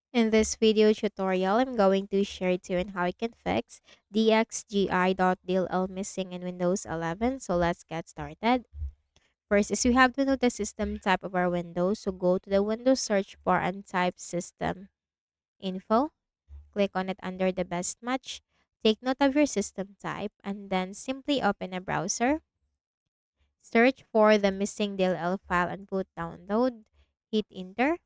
In this video tutorial, I'm going to share to you on how you can fix Dxgi.dll missing in Windows 11. So let's get started. First is we have to know the system type of our Windows. So go to the Windows search bar and type system info. Click on it under the best match. Take note of your system type and then simply open a browser. Search for the missing DLL file and put download. Hit enter.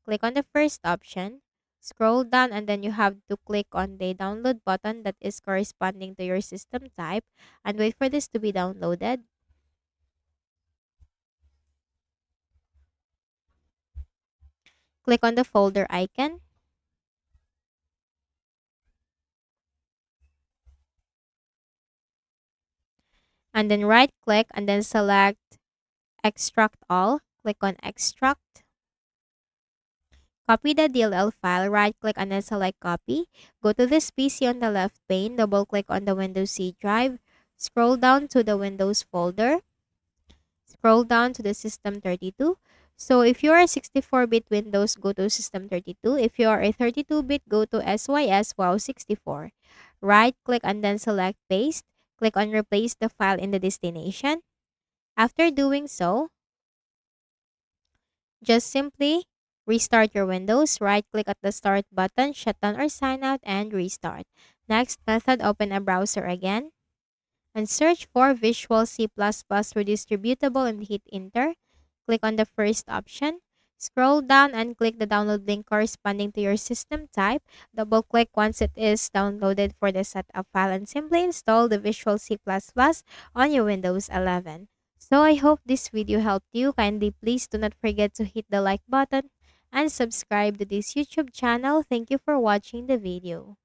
Click on the first option, scroll down, and then you have to click on the download button that is corresponding to your system type and wait for this to be downloaded. Click on the folder icon and then right click and then select extract all. Click on extract. Copy the DLL file, right click and then select copy. Go to this PC on the left pane, double click on the Windows C drive, scroll down to the Windows folder. Scroll down to the System 32. So if you are a 64-bit Windows, go to System 32. If you are a 32-bit, go to SYS Wow 64. Right-click and then select Paste. Click on Replace the file in the destination. After doing so, just simply restart your Windows. Right-click at the Start button, shut down or sign out, and restart. Next method, open a browser again and search for Visual C++ redistributable and hit enter. Click on the first option. Scroll down and click the download link corresponding to your system type. Double click once it is downloaded for the setup file and simply install the Visual C++ on your Windows 11. So I hope this video helped you. Kindly please do not forget to hit the like button and subscribe to this YouTube channel. Thank you for watching the video.